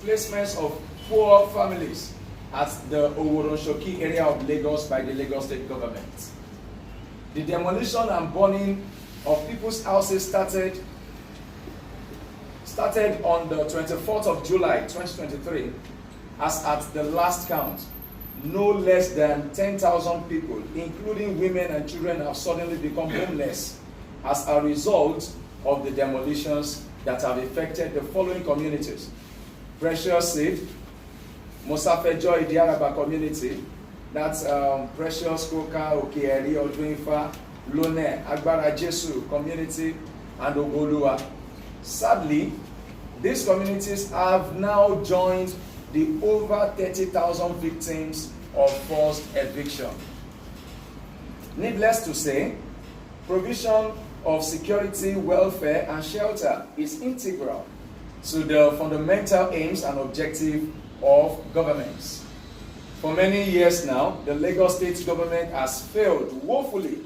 displacements of poor families at the Oworonsoki area of Lagos by the Lagos State government. The demolition and burning of people's houses started on the 24th of July 2023, as at the last count, no less than 10,000 people, including women and children, have suddenly become homeless as a result of the demolitions that have affected the following communities: Precious Seed, Mosafejo Idiaraba community, that's Precious, Koka, Okeeri, Oduinfa, Lone, Agbara Jesu community, and Ogoluwa. Sadly, these communities have now joined the over 30,000 victims of forced eviction. Needless to say, provision of security, welfare, and shelter is integral to the fundamental aims and objectives of governments. For many years now, the Lagos State government has failed woefully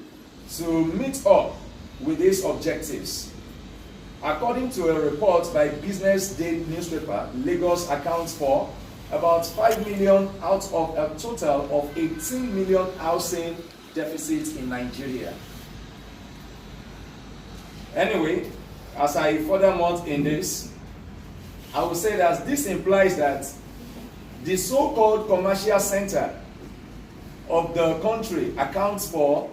to meet up with these objectives. According to a report by Business Day newspaper, Lagos accounts for about 5 million out of a total of 18 million housing deficits in Nigeria. Anyway, as I furthermore in this, I will say that this implies that the so-called commercial center of the country accounts for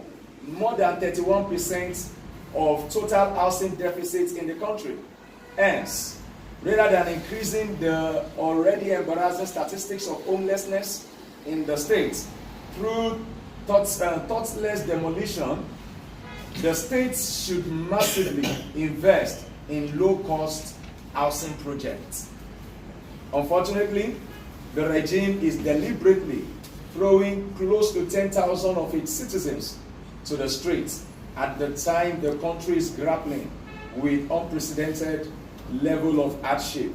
more than 31% of total housing deficits in the country. Hence, rather than increasing the already embarrassing statistics of homelessness in the state through thoughtless demolition, the state should massively invest in low-cost housing projects. Unfortunately, the regime is deliberately throwing close to 10,000 of its citizens to the streets at the time the country is grappling with unprecedented level of hardship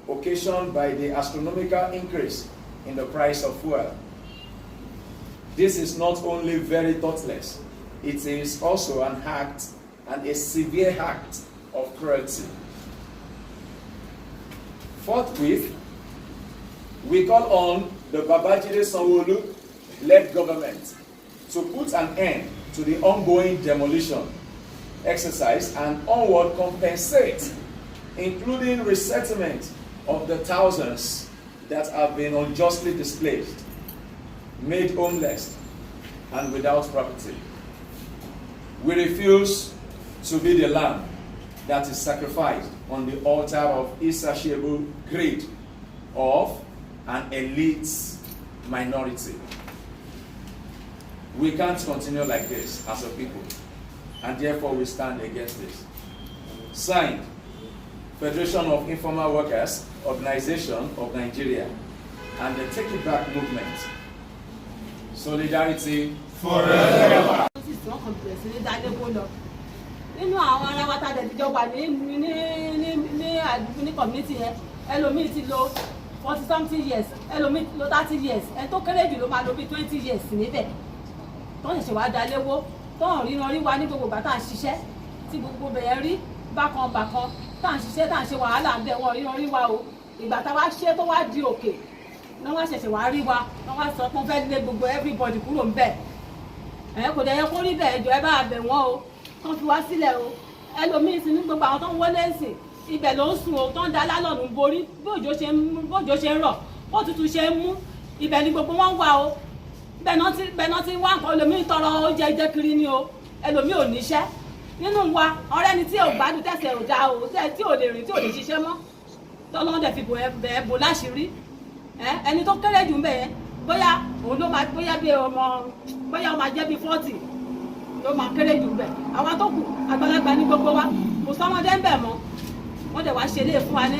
occasioned by the astronomical increase in the price of fuel. This is not only very thoughtless, it is also an act, and a severe act, of cruelty. Forthwith, we call on the Babajide SANWOOLU-led government to put an end to the ongoing demolition exercise and onward compensate, including resettlement of the thousands that have been unjustly displaced, made homeless, and without property. We refuse to be the lamb that is sacrificed on the altar of insatiable greed of an elite minority. We can't continue like this as a people, and therefore we stand against this. Signed, Federation of Informal Workers Organization of Nigeria and the Take It Back movement. Solidarity forever. Nínú àwọn ará wa tá dẹ̀ ti jọ wà ní community yẹn, ẹlòmíì ti lò 40-something years, ẹlòmíì lò 30 years, ẹni tó kéré jù ló máa lò bí 20 years níbẹ̀. Tó ń ṣẹ̀ṣẹ̀ wá daléwó, tó ń ríran rí wa ní gbogbo ìgbà tá à ń ṣiṣẹ́, tí gbogbo bẹ̀yẹn rí bákan bákan, tá à ń ṣiṣẹ́ tá à ń ṣe wàhálà ń bẹ̀ wọ́n ríran rí wa o. Ìgbà tá wá ṣe tó wá di òkè, náà wá ṣẹ̀ṣẹ̀ wá rí wa, náà wá sọ pé wọ́n fẹ́ lé gbogbo everybody kúrò ń bẹ̀. Kò dẹ̀ yẹ kó rí bẹ́ẹ̀, ẹjọ́ ẹ bá bẹ̀ wọ́n o. Wọ́n fi wá sílẹ̀ o. Ẹlòmíín sì ní gbogbo àwọn tó ń wọlé ẹ̀sìn ibẹ̀ ló ń sùn o, tó ń da lálọ́ọ̀nù borí bójò ṣe ń rọ̀ bó tutù ṣe ń mú ibẹ̀ ni gbogbo wọn wà o. Bẹ́ẹ̀ náà ti wá nǹkan, ẹlòmíín tọrọ oúnjẹ jẹ kiri ni o, ẹlòmíín ò níṣẹ́. Nínú wa ọ̀rẹ́ ni tí ò gbádùn tẹ̀sẹ̀ ò dá o, tí ò lè rìn tí ò lè ṣiṣẹ́ mọ́ tọ́lọ́n dẹ̀ fi bẹ̀ bò láṣìírí. Ẹni tó kéré jù ń bẹ̀ yẹn bóyá òun ló máa bóyá ó máa jẹ́ bí 40 ló máa kéré jù bẹ̀. Àwọn tó kù àgbàlagbà ní gbogbo wa kò sọ́mọdé ń bẹ̀ mọ́. Wọ́n dẹ̀ wá ṣe lé fún wa ní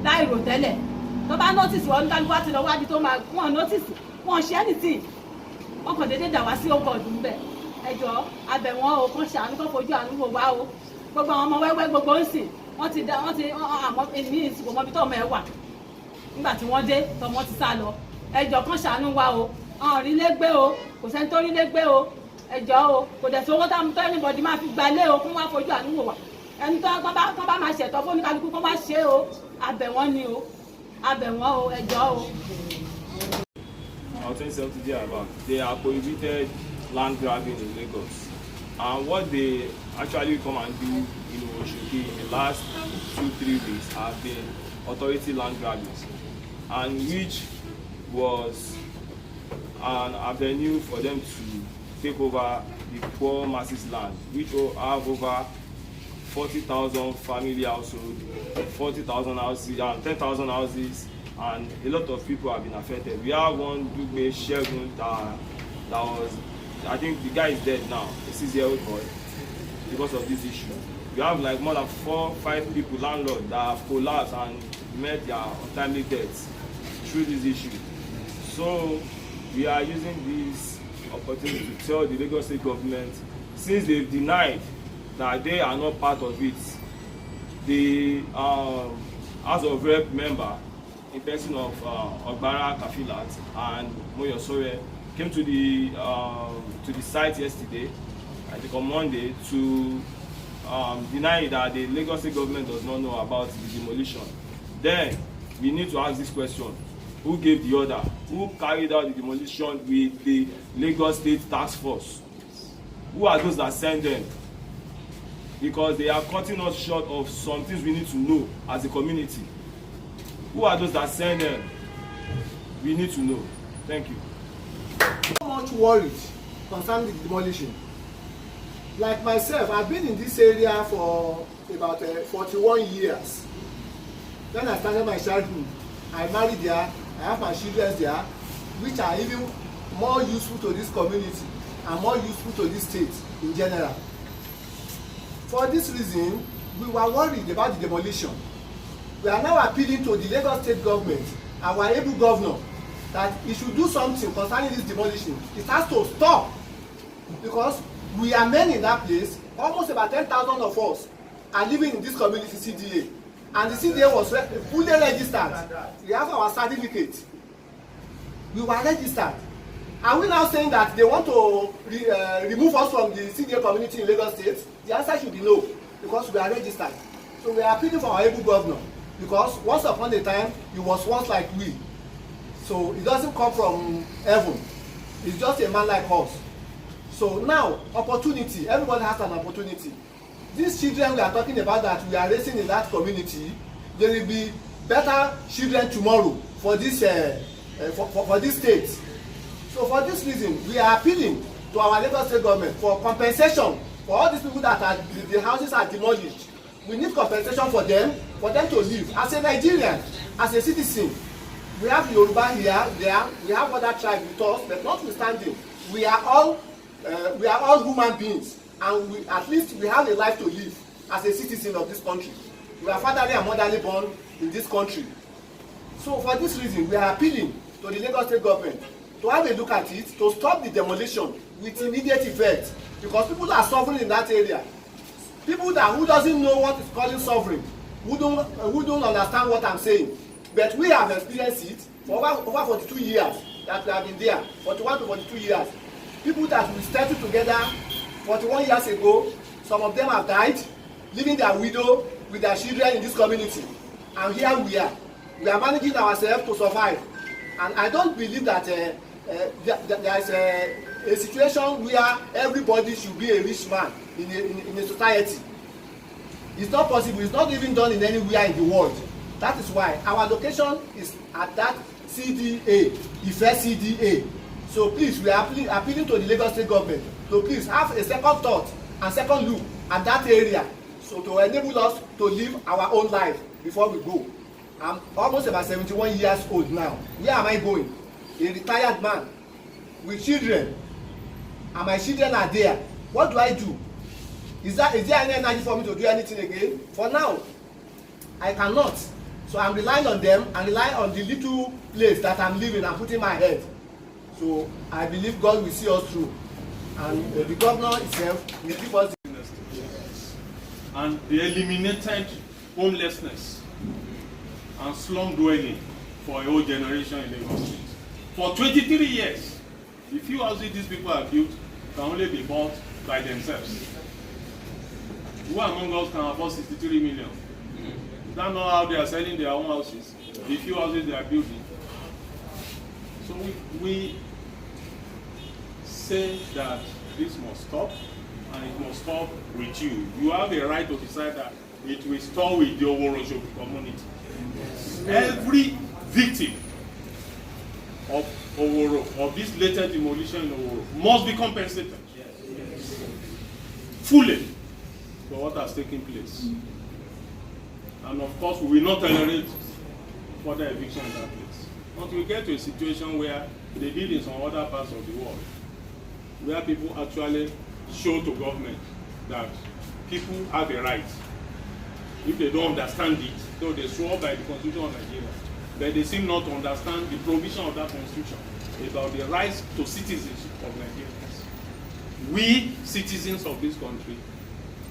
láìrò tẹ́lẹ̀. Tó bá nọ́tìsì wọn kálukú wá ti lọ wájú tó máa wọ́n nọ́tìsì wọ́n ṣe anything. Wọ́n kàn déédéé dà wá sí ọgọ́dún ń bẹ̀. Ẹ jọ̀ọ́ abẹ̀ wọn o, kàn ṣàánú kàn fojú àánú wò wá o. Gbogbo àwọn ọmọ wẹ́wẹ́ gbogbo ń sìn wọ́n ti àmọ́ èmi ìsìnkú mọ́bí tó ọmọ ẹ wà. Nígbà tí wọ́n dé tọmọ ti sá lọ. Ẹ jọ̀ọ́ kàn ṣàánú wa o. Ọ̀n rí lé gbé o, kò sẹ́ni tó rí lé gbé o. Ẹjọ́ o, kò dẹ̀ sówó táwọn tó anybody máa fi gbalé o, kó wá fojú àánú wò wá. Ẹni tó bá máa ṣẹ̀tọ́ fún oníkálukú kó wá ṣe o, abẹ̀ wọ́n ni o. abẹ̀ wọ́n o, ẹjọ́ o. Our 2070 day about, they are prohibited land grabbing in Lagos. And what they actually come and do in Oworonsoki in the last 2-3 weeks have been authority land grabbing, and which was an avenue for them to take over the poor masses land, which will have over 40,000 family households, 40,000 houses, and 10,000 houses, and a lot of people have been affected. We have one Dugbe Shegun that was, I think the guy is dead now, a 6-year-old boy, because of this issue. We have like more than 4-5 people, landlords, that have collapsed and met their untimely deaths through this issue. So we are using this opportunity to tell the Lagos State government, since they've denied that they are not part of it, the House of Rep member, in person of Ogbara Kafilat and Moyo Sore, came to the site yesterday, I think on Monday, to deny that the Lagos State government does not know about the demolition. Then we need to ask this question: who gave the order? Who carried out the demolition with the Lagos State Task Force? Who are those that send them? Because they are cutting us short of some things we need to know as a community. Who are those that send them? We need to know. Thank you. So much worried concerning the demolition. Like myself, I've been in this area for about 41 years. When I started my childhood, I married there, I have my children there, which are even more useful to this community and more useful to this state in general. For this reason, we were worried about the demolition. We are now appealing to the Lagos State government, our able governor, that he should do something concerning this demolition. It has to stop, because we are many in that place. Almost about 10,000 of us are living in this community CDA, and the CDA was fully registered. We have our certificate. We were registered. Are we now saying that they want to remove us from the CDA community in Lagos State? The answer should be no, because we are registered. So we are appealing for our able governor, because once upon a time he was once like we. So it doesn't come from heaven. It's just a man like us. So now, opportunity. Everybody has an opportunity. These children we are talking about that we are raising in that community, there will be better children tomorrow for this for this state. So for this reason, we are appealing to our Lagos State government for compensation for all these people that are the houses are demolished. We need compensation for them to live. As a Nigerian, as a citizen, we have Yoruba here, there, we have other tribes with us, but notwithstanding, we are all human beings, and at least we have a life to live as a citizen of this country. We are fatherly and motherly born in this country. So for this reason, we are appealing to the Lagos State government to have a look at it, to stop the demolition with immediate effect, because people are suffering in that area. People who doesn't know what is calling suffering, who don't understand what I'm saying. But we have experienced it for over 42 years that we have been there, 41 to 42 years. People that we started together 41 years ago, some of them have died, leaving their widow with their children in this community. And here we are. We are managing ourselves to survive. And I don't believe that there is a situation where everybody should be a rich man in a society. It's not possible. It's not even done in anywhere in the world. That is why our location is at that CDA, Ife CDA. So please, we are appealing to the Lagos State government to please have a second thought and second look at that area, so to enable us to live our own life before we go. I'm almost about 71 years old now. Where am I going? A retired man with children, and my children are there. What do I do? Is there any energy for me to do anything again? For now, I cannot. So I'm relying on them and relying on the little place that I'm living and putting my head. So I believe God will see us through, and the governor itself will give us the... And they eliminated homelessness and slum dwelling for a whole generation in Lagos State. For 23 years, the few houses these people have built can only be bought by themselves. Who among us can afford 63 million? Is that not how they are selling their own houses? the few houses they are building. So we say that this must stop, and it must stop with you. You have a right to decide that it will stop with the Oworonsoki community. Every victim of Oworo, of this latest demolition in Oworo, must be compensated fully for what has taken place. And of course, we will not tolerate further eviction in that place. Until we get to a situation where they did in some other parts of the world, where people actually show to government that people have a right. If they don't understand it, though they swore by the Constitution of Nigeria, but they seem not to understand the provision of that Constitution about the rights to citizenship of Nigerians. We, citizens of this country,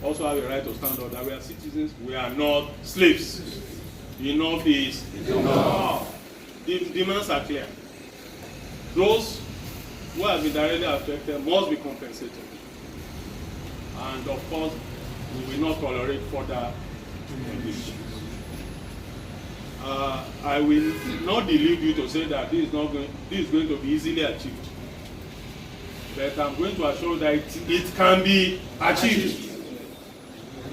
also have a right to stand up that we are citizens, we are not slaves. Enough is enough. The demands are clear. Those who have been directly affected must be compensated. And of course, we will not tolerate further conditions. I will not delude you to say that this is going to be easily achieved. But I'm going to assure that it can be achieved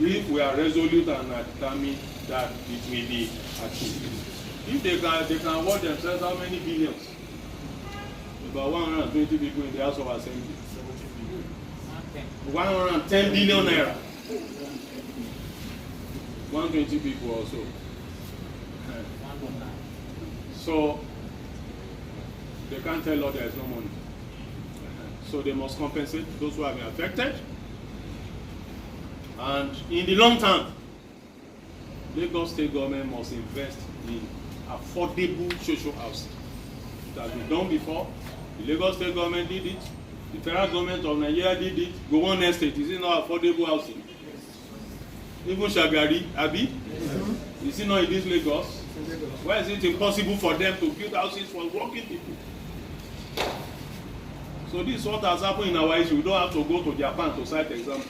if we are resolute and are determined that it will be achieved. If they can award themselves how many billions? About 120 people in the House of Assembly. 110 billion naira. 120 people also. So they can't tell us there is no money. So they must compensate those who have been affected. And in the long term, Lagos State government must invest in affordable social housing. It has been done before. The Lagos State government did it. The federal government of Nigeria did it. Gowon Estate, is it not affordable housing? Even Shagari, Abi? Is it not in this Lagos? Why is it impossible for them to build houses for working people? So this is what has happened in our issue. We don't have to go to Japan to cite example.